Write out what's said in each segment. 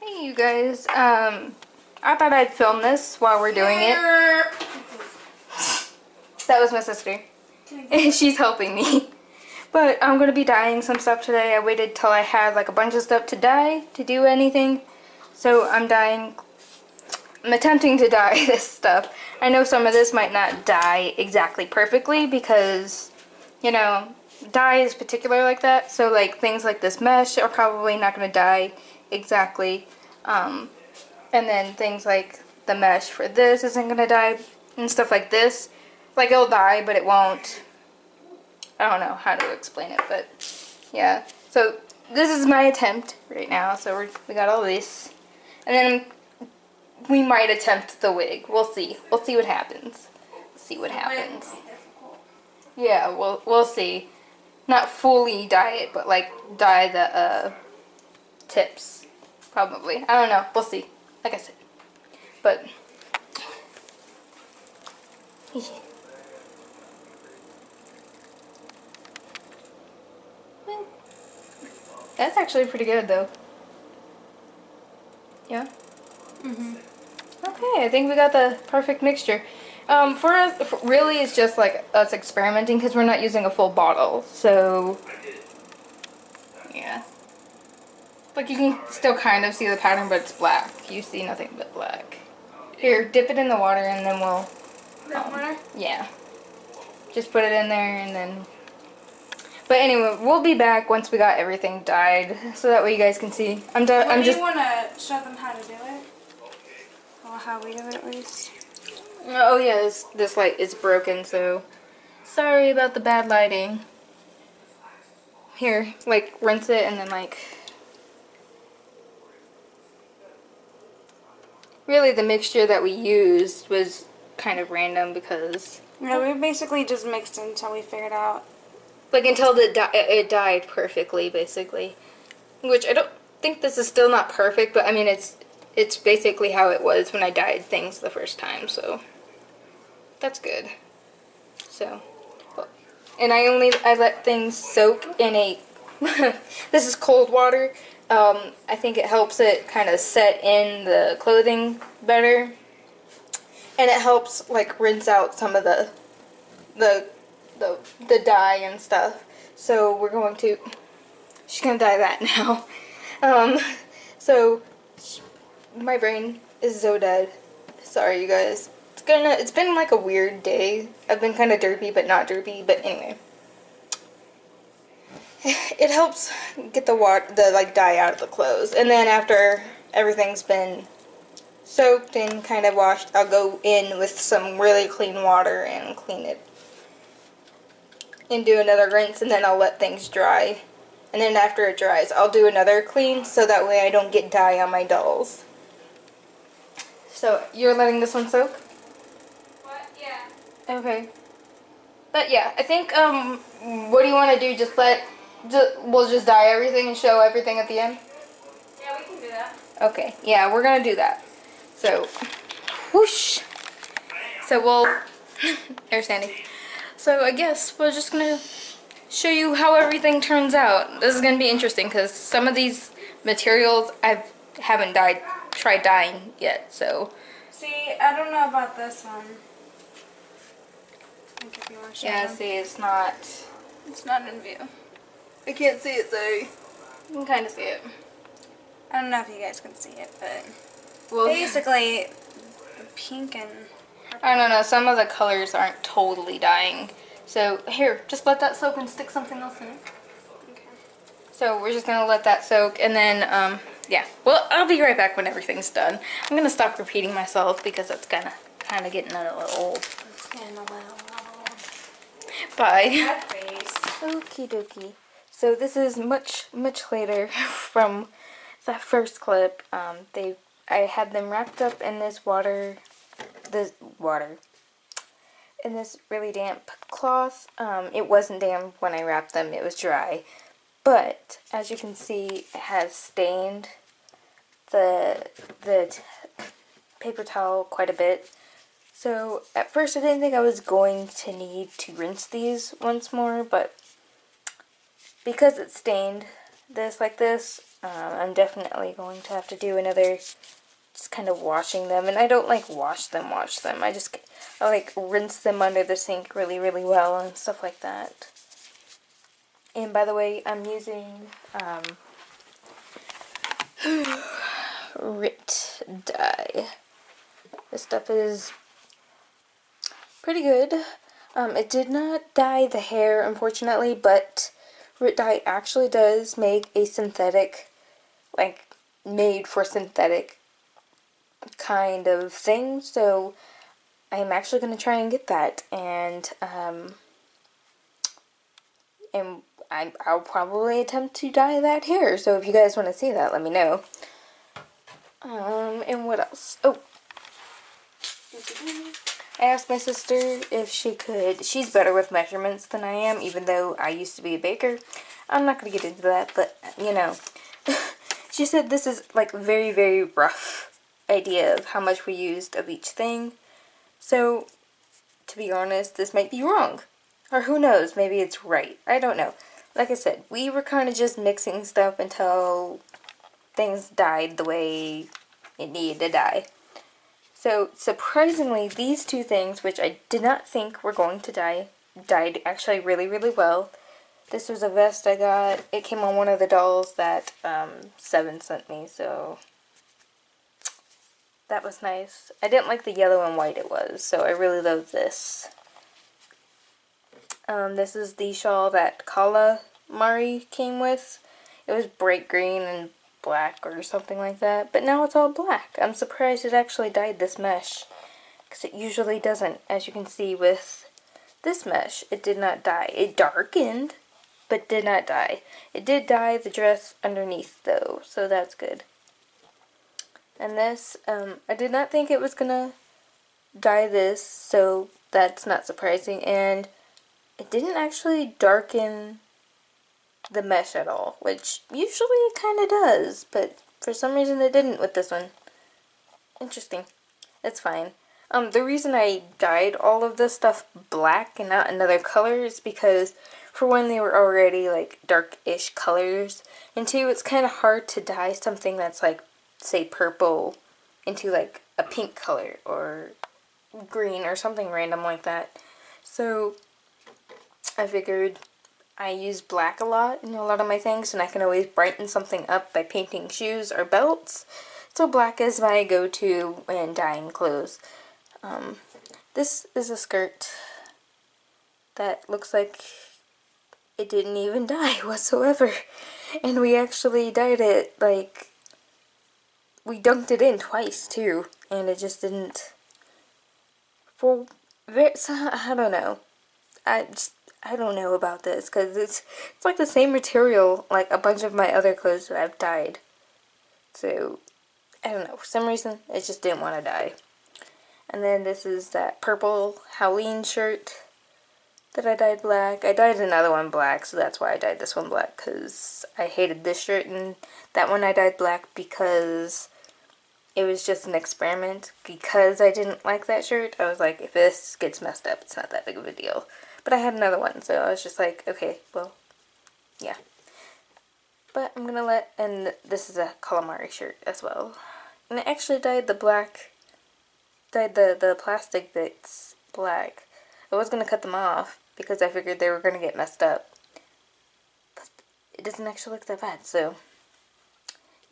Hey you guys, I thought I'd film this while we're doing it. That was my sister. And she's helping me. But I'm gonna be dyeing some stuff today. I waited till I had like a bunch of stuff to dye to do anything. So I'm attempting to dye this stuff. I know some of this might not dye exactly perfectly because, you know, dye is particular like that. So like things like this mesh are probably not gonna dye exactly. And then things like the mesh for this isn't gonna dye and stuff like this. Like it'll dye, but it won't. I don't know how to explain it, but yeah. So this is my attempt right now. So we got all this, and then we might attempt the wig. We'll see. We'll see what happens. See what happens. Yeah, we'll see. Not fully dye it, but like dye the tips, probably. I don't know. We'll see. Like I said, but. That's actually pretty good though. Yeah? Okay, I think we got the perfect mixture. For us, really it's just like us experimenting because we're not using a full bottle. So, yeah. Like you can still kind of see the pattern, but it's black. You see nothing but black. Here, dip it in the water and then we'll... water? Yeah. Just put it in there and then... But anyway, we'll be back once we got everything dyed, so that way you guys can see. Do you want to show them how to do it? Or how we do it, at least? Oh yeah, this light is broken, so sorry about the bad lighting. Here, like rinse it and then like... Really the mixture that we used was kind of random because... Yeah, we basically just mixed it until we figured out. Like until it dyed perfectly, basically. Which I don't think this is still not perfect, but I mean it's basically how it was when I dyed things the first time, so that's good. So, and I let things soak in a, this is cold water. I think it helps it kind of set in the clothing better, and it helps like rinse out some of the dye and stuff. So we're going to, she's gonna dye that now. So my brain is so dead. Sorry you guys. It's been like a weird day. I've been kind of derpy but not derpy, but anyway. It helps get the like dye out of the clothes. And then after everything's been soaked and kind of washed, I'll go in with some really clean water and clean it. And do another rinse, and then I'll let things dry. And then after it dries, I'll do another clean so that way I don't get dye on my dolls. So, you're letting this one soak? What? Yeah. Okay. But yeah, I think, what do you want to do? We'll just dye everything and show everything at the end? Yeah, we can do that. Okay, yeah, we're gonna do that. So, whoosh. So there's Sandy. So I guess we're just gonna show you how everything turns out. This is gonna be interesting because some of these materials I haven't tried dyeing yet. So See, I don't know about this one. Like if you want to show yeah, them. see, it's not in view. I can't see it though. You can kind of see it. I don't know if you guys can see it, but Well, basically the pink and I don't know. Some of the colors aren't totally dyeing. So here, just let that soak and stick something else in it. okay. So we're just gonna let that soak, and then yeah. Well, I'll be right back when everything's done. I'm gonna stop repeating myself because that's kind of getting a little old. Bye. That face. Okie dokie. So this is much later from that first clip. I had them wrapped up in this in this really damp cloth. It wasn't damp when I wrapped them, it was dry. But, as you can see, it has stained the paper towel quite a bit. So, at first I didn't think I was going to need to rinse these once more, but because it's stained like this, I'm definitely going to have to do another, just kind of washing them. And I don't like wash them. I like rinse them under the sink really, really well and stuff like that. And by the way, I'm using Rit dye. This stuff is pretty good. It did not dye the hair, unfortunately, but Rit dye actually does make a synthetic, like, made for synthetic kind of thing, so I'm actually going to try and get that, and I'll probably attempt to dye that hair, so if you guys want to see that, let me know. And what else? Oh, I asked my sister if she could, she's better with measurements than I am, even though I used to be a baker. I'm not going to get into that, but, you know, she said this is, like, very, very rough idea of how much we used of each thing. So, to be honest, this might be wrong. Or who knows, maybe it's right. I don't know. Like I said, we were kind of just mixing stuff until things died the way it needed to die. So, surprisingly, these two things, which I did not think were going to die, died actually really, really well. This was a vest I got. It came on one of the dolls that Seven sent me, so that was nice. I didn't like the yellow and white it was, so I really love this. This is the shawl that Calamari came with. It was bright green and black or something like that, but now it's all black. I'm surprised it actually dyed this mesh, because it usually doesn't. As you can see with this mesh, it did not dye. It darkened, but did not dye. It did dye the dress underneath though, so that's good. And this, I did not think it was gonna dye this, so that's not surprising, and it didn't actually darken the mesh at all, which usually it kind of does, but for some reason it didn't with this one. Interesting. It's fine. The reason I dyed all of this stuff black and not another color is because, for one, they were already, like, dark-ish colors, and two, it's kind of hard to dye something that's, like, say, purple into, like, a pink color, or green, or something random like that. So, I figured I use black a lot in a lot of my things, and I can always brighten something up by painting shoes or belts. So black is my go-to when dyeing clothes. This is a skirt that looks like it didn't even dye whatsoever. And we actually dyed it, like, we dunked it in twice too, and it just didn't, I don't know. I don't know about this, because it's like the same material like a bunch of my other clothes that I've dyed. So, I don't know, for some reason, it just didn't want to dye. And then this is that purple Halloween shirt that I dyed black. I dyed another one black, so that's why I dyed this one black, because I hated this shirt, and that one I dyed black because it was just an experiment. Because I didn't like that shirt, I was like, if this gets messed up, it's not that big of a deal. But I had another one, so I was just like, okay, well, yeah. But I'm gonna and this is a calamari shirt as well. And I actually dyed the plastic bits black. I was gonna cut them off because I figured they were gonna get messed up. But it doesn't actually look that bad, so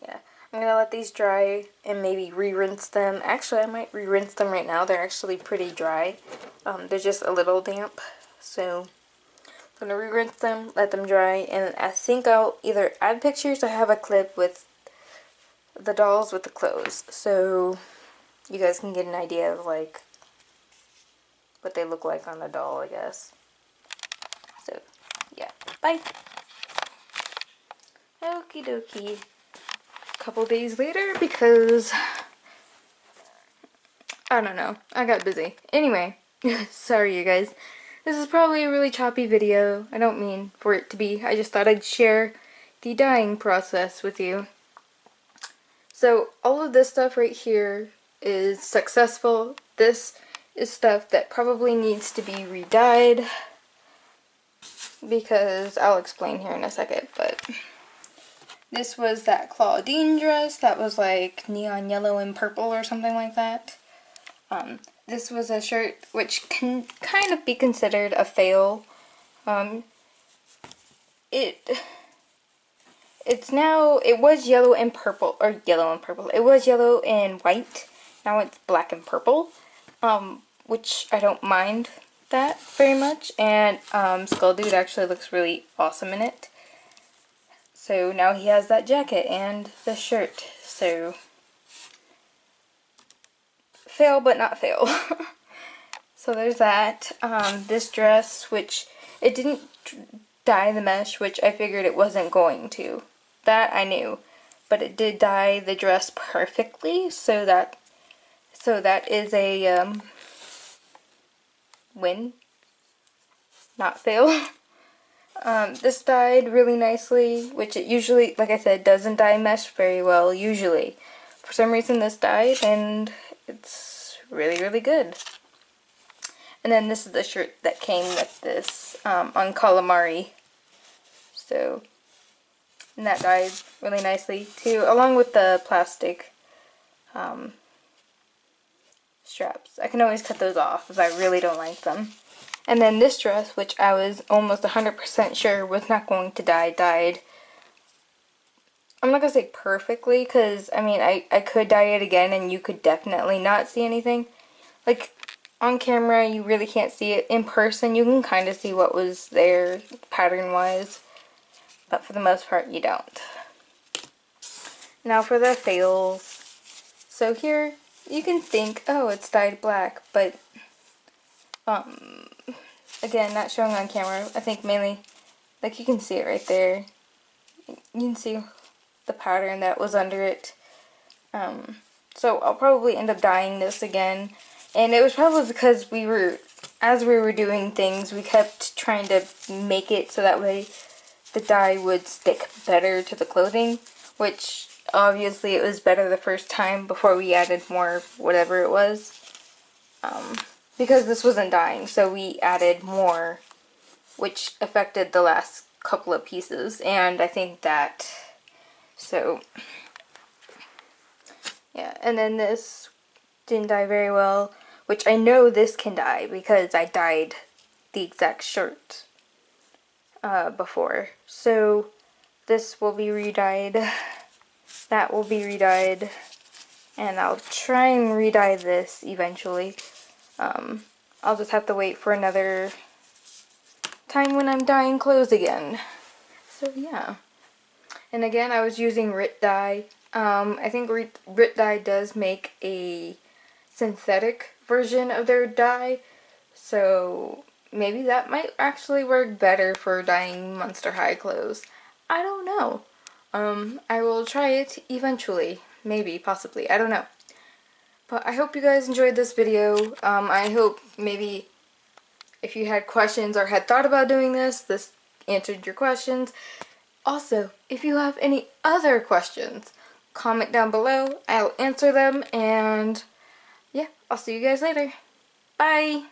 yeah. I'm gonna let these dry and maybe re-rinse them. Actually, I might re-rinse them right now. They're actually pretty dry. They're just a little damp. So, I'm going to re-rinse them, let them dry, and I think I'll either add pictures or have a clip with the dolls with the clothes. So, you guys can get an idea of, like, what they look like on the doll, I guess. So, yeah. Bye! Okie dokie. A couple days later, because I don't know. I got busy. Anyway, sorry you guys. This is probably a really choppy video. I don't mean for it to be. I just thought I'd share the dyeing process with you. So all of this stuff right here is successful. This is stuff that probably needs to be re-dyed, because I'll explain here in a second, but This was that Claudine dress that was like neon yellow and purple or something like that. This was a shirt which can kind of be considered a fail. It was yellow and purple, or yellow and purple. It was yellow and white. Now it's black and purple, which I don't mind that very much. And Skull Dude actually looks really awesome in it. So now he has that jacket and the shirt. So fail, but not fail. So there's that. This dress, which it didn't dye the mesh, which I figured it wasn't going to. That I knew, but it did dye the dress perfectly, so that is a win, not fail. This dyed really nicely, which it usually, like I said, doesn't dye mesh very well usually. For some reason this dyed, and it's really, really good. And then this is the shirt that came with this on calamari. So, and that dyed really nicely too, along with the plastic straps. I can always cut those off if I really don't like them. And then this dress, which I was almost 100% sure was not going to dye, dyed. I'm not going to say perfectly, because, I mean, I could dye it again and you could definitely not see anything. Like, on camera, you really can't see it. In person, you can kind of see what was there, pattern-wise. But for the most part, you don't. Now for the fails. So here, you can think, oh, it's dyed black, but, again, not showing on camera. I think mainly, like, you can see it right there. You can see the pattern that was under it. So I'll probably end up dyeing this again. And it was probably because as we were doing things, we kept trying to make it so that way the dye would stick better to the clothing, which obviously it was better the first time before we added more whatever it was. Because this wasn't dyeing, so we added more, which affected the last couple of pieces, and I think that, so, yeah, and then this didn't dye very well, which I know this can dye because I dyed the exact shirt before. So this will be re-dyed, that will be re-dyed, and I'll try and re-dye this eventually. I'll just have to wait for another time when I'm dyeing clothes again. So yeah. And again, I was using RIT dye. I think RIT dye does make a synthetic version of their dye, so maybe that might actually work better for dyeing Monster High clothes. I don't know. I will try it eventually. Maybe, possibly. I don't know. But I hope you guys enjoyed this video. I hope maybe if you had questions or had thought about doing this answered your questions. Also, if you have any other questions, comment down below. I'll answer them, and yeah, I'll see you guys later. Bye!